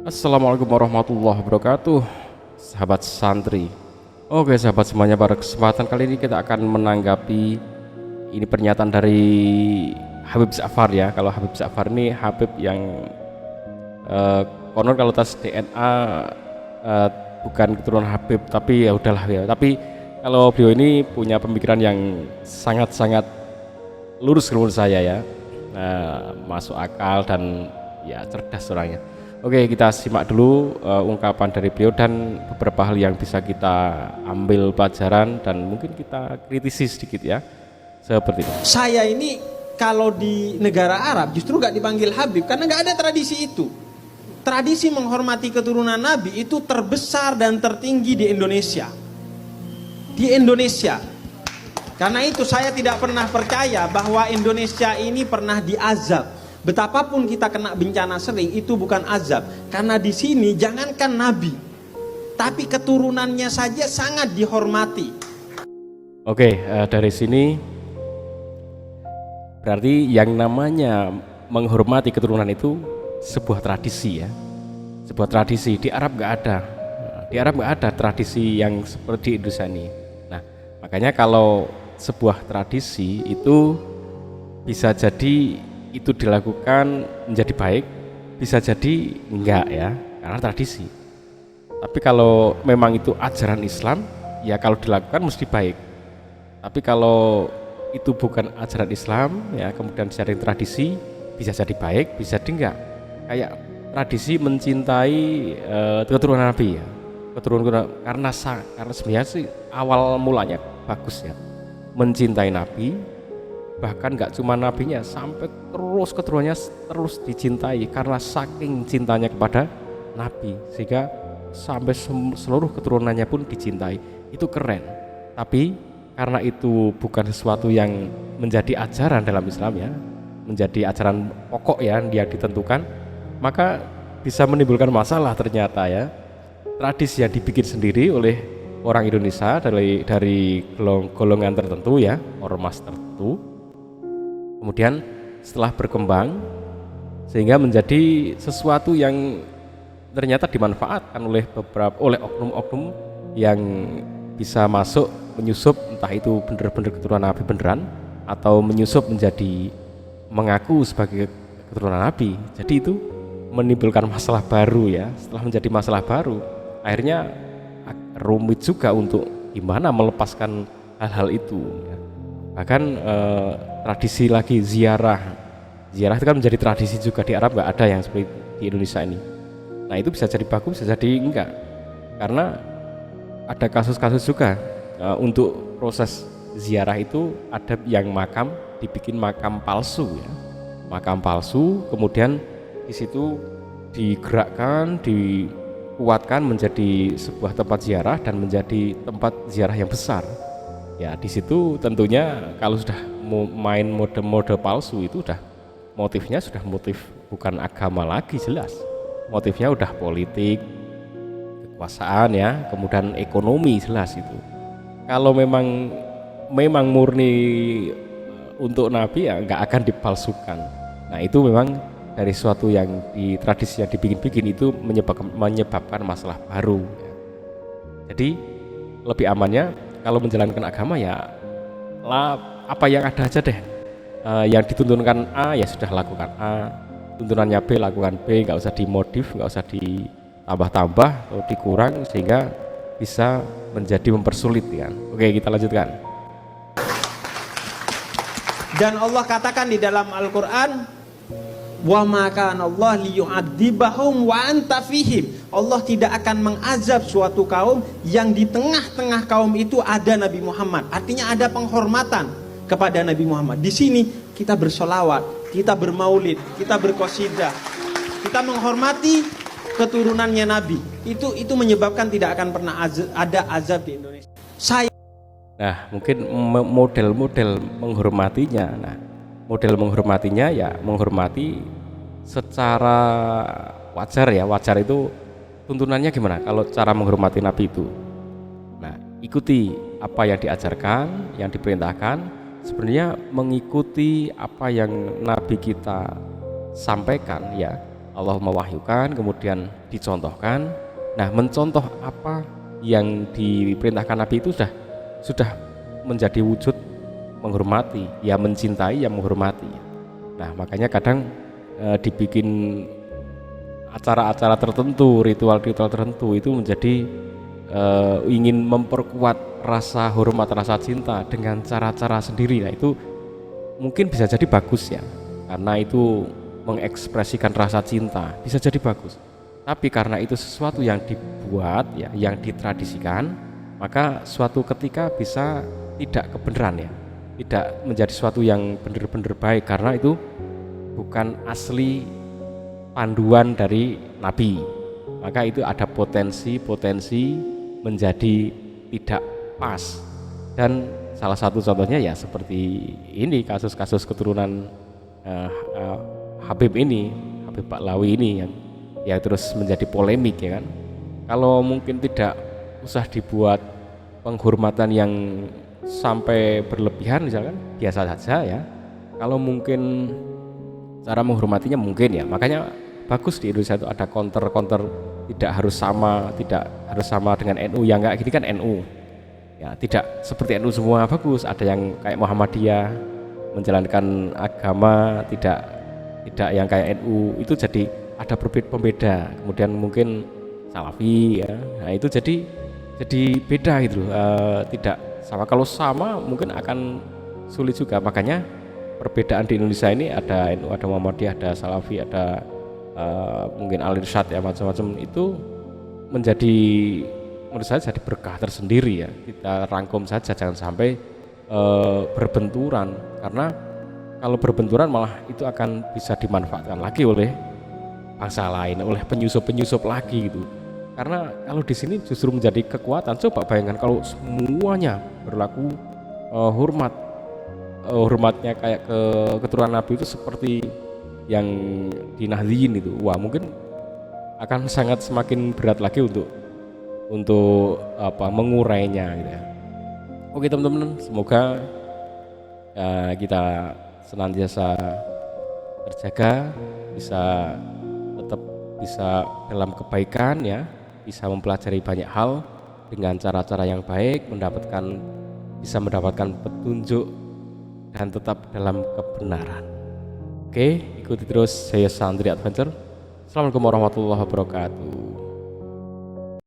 Assalamualaikum warahmatullahi wabarakatuh, sahabat santri. Oke sahabat semuanya, pada kesempatan kali ini kita akan menanggapi ini pernyataan dari Habib Ja'far ya. Kalau Habib Ja'far ini Habib yang konon kalau tes DNA bukan keturunan Habib, tapi ya udahlah ya. Tapi kalau beliau ini punya pemikiran yang sangat-sangat lurus menurut saya ya, masuk akal dan ya cerdas orangnya. Oke, kita simak dulu ungkapan dari beliau dan beberapa hal yang bisa kita ambil pelajaran dan mungkin kita kritisi sedikit ya, seperti itu. Saya ini kalau di negara Arab justru gak dipanggil Habib karena gak ada tradisi itu. Tradisi menghormati keturunan Nabi itu terbesar dan tertinggi di Indonesia. Di Indonesia. Karena itu saya tidak pernah percaya bahwa Indonesia ini pernah diazab. Betapapun kita kena bencana sering, itu bukan azab. Karena di sini jangankan Nabi, tapi keturunannya saja sangat dihormati. Oke, dari sini berarti yang namanya menghormati keturunan itu sebuah tradisi ya. Sebuah tradisi. Di Arab nggak ada. Di Arab nggak ada tradisi yang seperti Indonesia ini. Nah, makanya kalau sebuah tradisi itu bisa jadi itu dilakukan menjadi baik, bisa jadi enggak ya, karena tradisi. Tapi kalau memang itu ajaran Islam, ya kalau dilakukan mesti baik. Tapi kalau itu bukan ajaran Islam, ya kemudian jadi tradisi, bisa jadi baik, bisa jadi enggak. Kayak tradisi mencintai keturunan Nabi ya, keturunan karena sebenarnya sih awal mulanya bagus ya, mencintai Nabi. Bahkan gak cuma nabinya, sampai terus keturunannya terus dicintai karena saking cintanya kepada nabi, sehingga sampai seluruh keturunannya pun dicintai. Itu keren. Tapi karena itu bukan sesuatu yang menjadi ajaran dalam Islam ya, menjadi ajaran pokok ya yang ditentukan, maka bisa menimbulkan masalah ternyata ya. Tradisi yang dibikin sendiri oleh orang Indonesia dari golongan tertentu ya, ormas tertentu, kemudian setelah berkembang sehingga menjadi sesuatu yang ternyata dimanfaatkan oleh oknum-oknum yang bisa masuk menyusup, entah itu benar-benar keturunan Nabi beneran atau menyusup menjadi mengaku sebagai keturunan Nabi. Jadi itu menimbulkan masalah baru ya. Setelah menjadi masalah baru, akhirnya rumit juga untuk gimana melepaskan hal-hal itu ya. Bahkan tradisi lagi ziarah itu kan menjadi tradisi juga. Di Arab nggak ada yang seperti di Indonesia ini. Nah itu bisa jadi bagus, bisa jadi enggak, karena ada kasus-kasus juga untuk proses ziarah itu ada yang makam dibikin makam palsu ya, makam palsu, kemudian di situ digerakkan, dikuatkan menjadi sebuah tempat ziarah dan menjadi tempat ziarah yang besar. Ya di situ tentunya kalau sudah main mode-mode palsu itu udah motifnya sudah motif bukan agama lagi, jelas motifnya udah politik, kekuasaan ya, kemudian ekonomi, jelas itu. Kalau memang murni untuk Nabi ya nggak akan dipalsukan. Nah itu memang dari suatu yang di tradisi yang dibikin-bikin itu menyebabkan masalah baru ya. Jadi lebih amannya kalau menjalankan agama ya apa yang ada aja deh, yang dituntunkan A ya sudah lakukan A, tuntunannya B lakukan B, nggak usah dimodif, nggak usah ditambah-tambah atau dikurang sehingga bisa menjadi mempersulit kan. Oke, kita lanjutkan. Dan Allah katakan di dalam Al-Quran, wa ma kana Allah liyu'adzibahum wa anta fihim. Allah tidak akan mengazab suatu kaum yang di tengah-tengah kaum itu ada Nabi Muhammad. Artinya ada penghormatan kepada Nabi Muhammad. Di sini kita bersolawat, kita bermaulid, kita berqasidah, kita menghormati keturunannya Nabi. Itu menyebabkan tidak akan pernah ada azab di Indonesia. Nah mungkin model-model menghormatinya. Nah model menghormatinya ya menghormati secara wajar ya. Wajar itu tuntunannya gimana kalau cara menghormati Nabi itu? Nah ikuti apa yang diajarkan, yang diperintahkan, sebenarnya mengikuti apa yang Nabi kita sampaikan ya, Allah mewahyukan, kemudian dicontohkan. Nah, mencontoh apa yang diperintahkan Nabi itu sudah menjadi wujud menghormati, ya mencintai, yang menghormati. Nah, makanya kadang dibikin acara-acara tertentu, ritual-ritual tertentu itu menjadi ingin memperkuat rasa hormat, rasa cinta dengan cara-cara sendiri. Nah, itu mungkin bisa jadi bagus ya, karena itu mengekspresikan rasa cinta, bisa jadi bagus. Tapi karena itu sesuatu yang dibuat ya, yang ditradisikan, maka suatu ketika bisa tidak kebenaran ya, tidak menjadi sesuatu yang benar-benar baik, karena itu bukan asli panduan dari Nabi. Maka itu ada potensi menjadi tidak pas. Dan salah satu contohnya ya seperti ini, kasus-kasus keturunan Habib Baklawi ini yang terus menjadi polemik ya kan. Kalau mungkin tidak usah dibuat penghormatan yang sampai berlebihan misalkan, biasa saja ya. Kalau mungkin cara menghormatinya mungkin ya, makanya bagus di Indonesia itu ada counter tidak harus sama dengan NU, yang enggak gini kan NU ya, tidak seperti NU semua bagus. Ada yang kayak Muhammadiyah menjalankan agama tidak yang kayak NU, itu jadi ada pembeda. Kemudian mungkin Salafi ya, nah itu jadi beda gitu, tidak sama. Kalau sama mungkin akan sulit juga. Makanya perbedaan di Indonesia ini ada NU, ada Muhammadiyah, ada Salafi, ada mungkin Al-Irsyad ya, macam-macam. Itu menjadi, menurut saya jadi berkah tersendiri ya. Kita rangkum saja, jangan sampai berbenturan, karena kalau berbenturan malah itu akan bisa dimanfaatkan lagi oleh bangsa lain, oleh penyusup lagi gitu. Karena kalau di sini justru menjadi kekuatan. Coba bayangkan kalau semuanya berlaku hormatnya kayak ke keturunan Nabi itu seperti yang di Nahdliyin itu, wah mungkin akan sangat semakin berat lagi untuk mengurainya gitu ya. Oke teman-teman, semoga kita senantiasa terjaga, bisa dalam kebaikan ya, bisa mempelajari banyak hal dengan cara-cara yang baik, bisa mendapatkan petunjuk dan tetap dalam kebenaran. Oke, ikuti terus saya Sandri Adventure. Assalamualaikum warahmatullahi wabarakatuh.